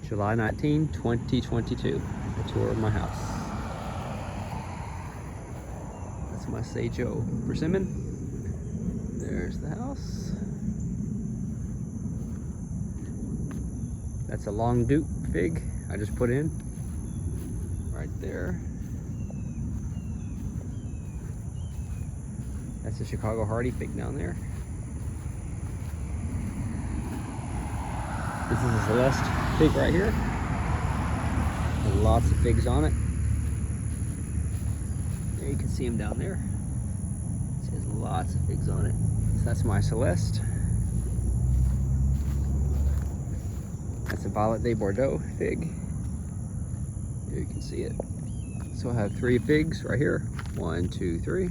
July 19, 2022. A tour of my house. That's my sage oak persimmon. There's the house. That's a long dupe fig I just put in right there. That's a Chicago Hardy fig down there. This is a Celeste fig right here. Has lots of figs on it. There you can see them down there. It has lots of figs on it. So that's my Celeste. That's a Violet de Bordeaux fig. There you can see it. So I have 3 figs right here. 1, 2, 3.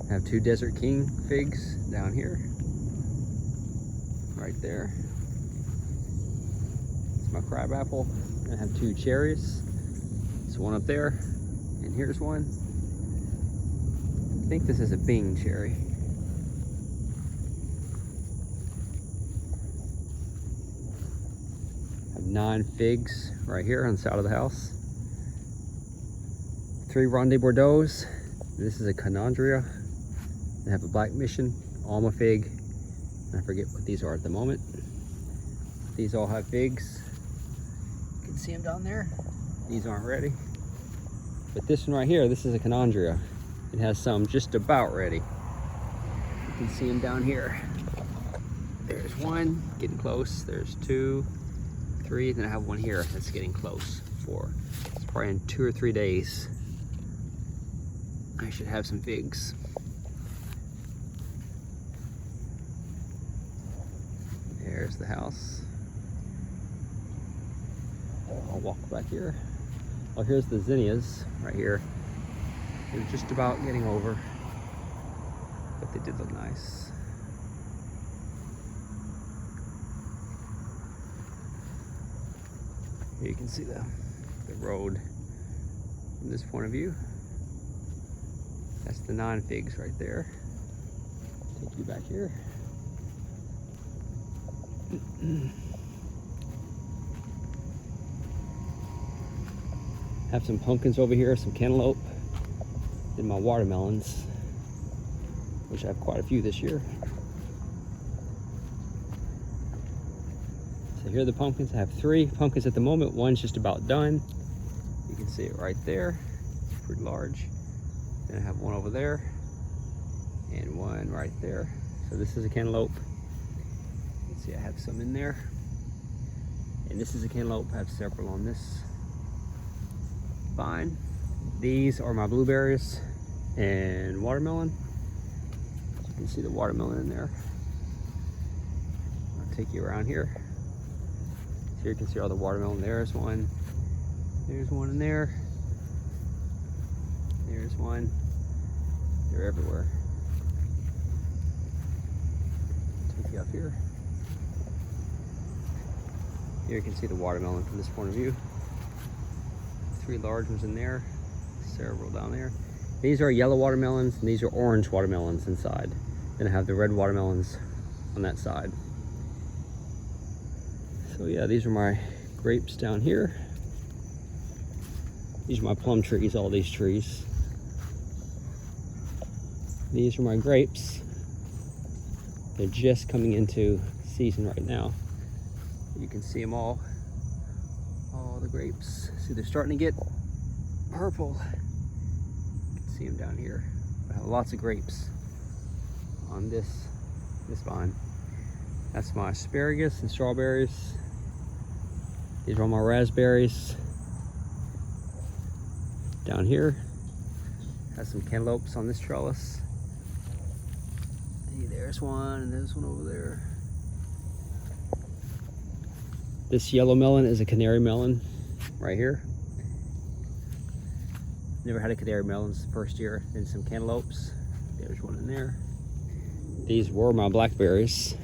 I have 2 Desert King figs down here. Right there. It's my crab apple. I have 2 cherries. There's one up there. And here's one. I think this is a Bing cherry. I have 9 figs right here on the side of the house. 3 Ronde Bordeaux. This is a Canandria. They have a Black Mission, Alma fig. I forget what these are at the moment. These all have figs. You can see them down there. These aren't ready. But this one right here, this is a Canandria. It has some just about ready. You can see them down here. There's one, getting close. There's 2, 3, then I have one here that's getting close. 4. It's probably in 2 or 3 days. I should have some figs. There's the house. I'll walk back here. Oh, here's the zinnias right here. They're just about getting over, but they did look nice. Here you can see the road from this point of view. That's the 9 figs right there. Take you back here. Have some pumpkins over here, some cantaloupe, and my watermelons, which I have quite a few this year. So here are the pumpkins. I have 3 pumpkins at the moment. One's just about done. You can see it right there. It's pretty large. Then I have one over there and one right there. So this is a cantaloupe. You can see I have some in there. And this is a cantaloupe. I have several on this vine. These are my blueberries and watermelon. You can see the watermelon in there. I'll take you around here. So here you can see all the watermelon. There's one. There's one in there. There's one. They're everywhere. Take you up here. Here you can see the watermelon from this point of view. 3 large ones in there, several down there. These are yellow watermelons, and these are orange watermelons inside. Then I have the red watermelons on that side. So yeah, these are my grapes down here. These are my plum trees, all these trees. These are my grapes. They're just coming into season right now. You can see them all the grapes. See, they're starting to get purple. You can see them down here. I have lots of grapes on this vine. That's my asparagus and strawberries. These are all my raspberries. Down here, has some cantaloupes on this trellis. Hey, there's one, and there's one over there. This yellow melon is a canary melon right here. Never had a canary melon this first year. Then some cantaloupes. There's one in there. These were my blackberries.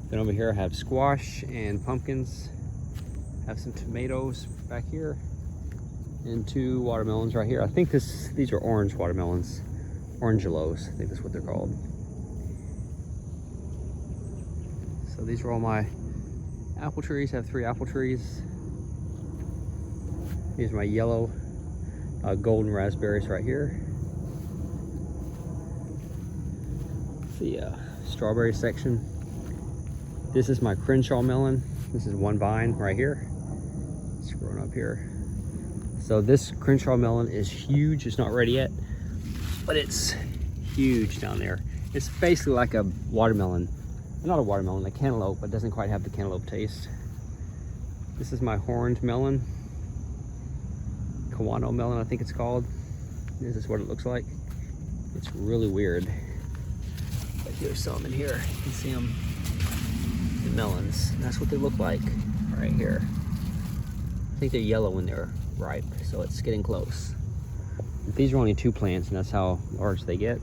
Then over here I have squash and pumpkins. Have some tomatoes back here. And 2 watermelons right here. I think these are orange watermelons. Orangelos, I think that's what they're called. So these are all my apple trees. I have 3 apple trees. Here's my yellow golden raspberries right here. The strawberry section. This is my Crenshaw melon. This is one vine right here. It's growing up here. So this Crenshaw melon is huge. It's not ready yet, but it's huge down there. It's basically like a watermelon. Not a watermelon, a cantaloupe, but doesn't quite have the cantaloupe taste. This is my horned melon. Kawano melon, I think it's called. This is what it looks like. It's really weird. But here's some in here. You can see them, the melons. And that's what they look like right here. I think they're yellow when they're ripe, so it's getting close. But these are only 2 plants, and that's how large they get.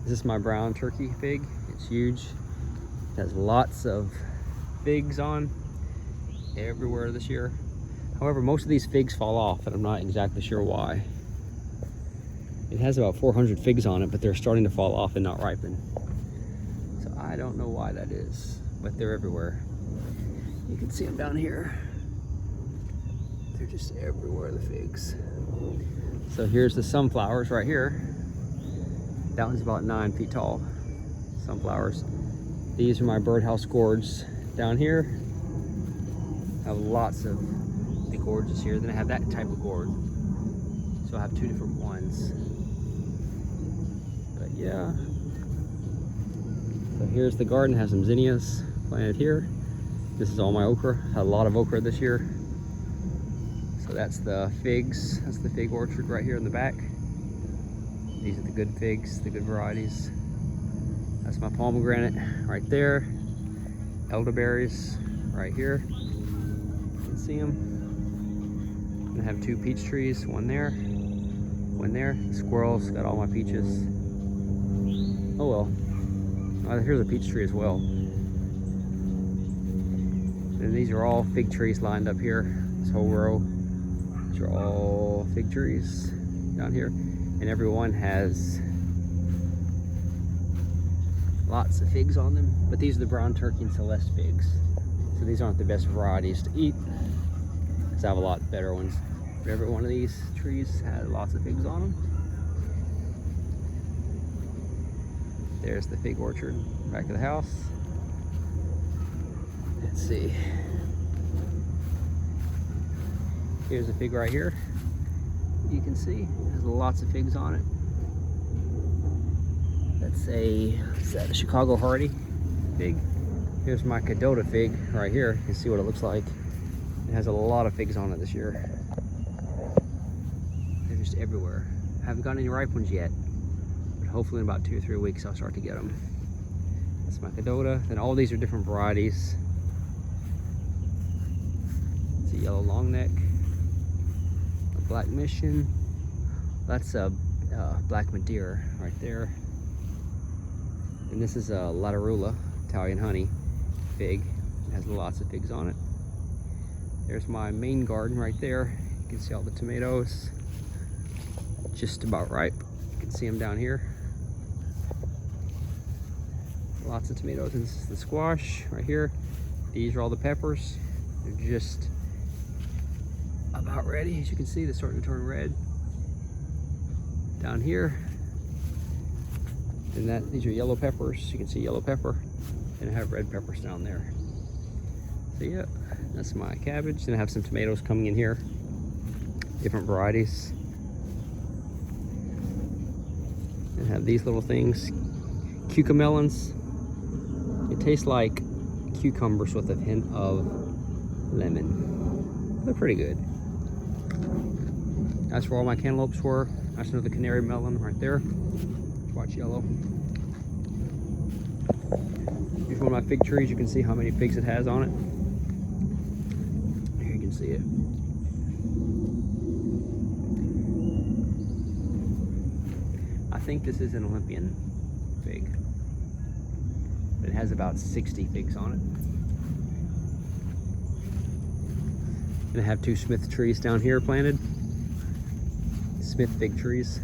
This is my brown turkey fig. It's huge. It has lots of figs on everywhere this year. However, most of these figs fall off, and I'm not exactly sure why. It has about 400 figs on it, but they're starting to fall off and not ripen. So I don't know why that is, but they're everywhere. You can see them down here. They're just everywhere, the figs. So here's the sunflowers right here. That one's about 9 feet tall, sunflowers. These are my birdhouse gourds down here. I have lots of the gourds here. Then I have that type of gourd. So I have 2 different ones. But yeah. So here's the garden. It has some zinnias planted here. This is all my okra. Had a lot of okra this year. So that's the figs. That's the fig orchard right here in the back. These are the good figs, the good varieties. That's my pomegranate right there. Elderberries right here. You can see them. I have 2 peach trees, one there, one there. The squirrels got all my peaches. Oh well. Here's a peach tree as well. And these are all fig trees lined up here. This whole row. These are all fig trees down here. And every one has lots of figs on them. But these are the brown turkey and Celeste figs. So these aren't the best varieties to eat. I have a lot better ones. But every one of these trees had lots of figs on them. There's the fig orchard back of the house. Let's see. Here's a fig right here. You can see there's lots of figs on it. That's a Chicago Hardy fig. Here's my Cadota fig right here. You can see what it looks like. It has a lot of figs on it this year. They're just everywhere. I haven't gotten any ripe ones yet, but hopefully in about 2 or 3 weeks I'll start to get them. That's my Cadota. And all these are different varieties. It's a yellow long neck, a black mission. That's a black Madeira right there. And this is a Latarula, Italian honey fig. It has lots of figs on it. There's my main garden right there. You can see all the tomatoes. Just about ripe. You can see them down here. Lots of tomatoes. And this is the squash right here. These are all the peppers. They're just about ready. As you can see, they're starting to turn red. Down here. And these are yellow peppers. You can see yellow pepper. And I have red peppers down there. So yeah, that's my cabbage. Then I have some tomatoes coming in here. Different varieties. And I have these little things. Cucamelons. It tastes like cucumbers with a hint of lemon. They're pretty good. That's where all my cantaloupes were. That's another canary melon right there. Watch yellow. Here's one of my fig trees. You can see how many figs it has on it. Here you can see it. I think this is an Olympian fig. But it has about 60 figs on it. And I have 2 Smith trees down here planted. Smith fig trees.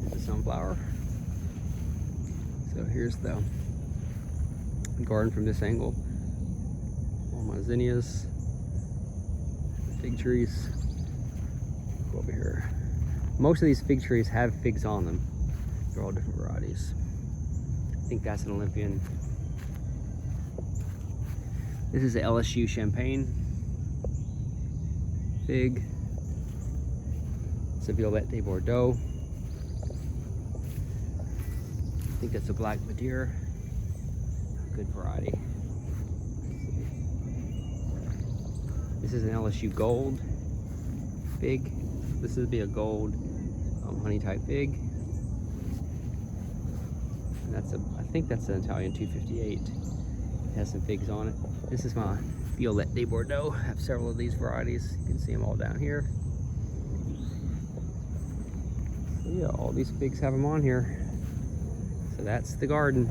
There's a sunflower. So here's the garden from this angle. All my zinnias, fig trees. Go over here. Most of these fig trees have figs on them. They're all different varieties. I think that's an Olympian. This is the LSU Champagne fig. It's a Violette de Bordeaux. I think that's a Black Madeira. Good variety. This is an LSU Gold fig. This would be a gold honey type fig. And that's I think that's an Italian 258. It has some figs on it. This is my Violette de Bordeaux. I have several of these varieties. You can see them all down here. So yeah, all these figs have them on here. So that's the garden.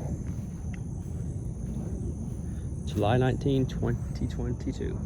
July 19, 2022.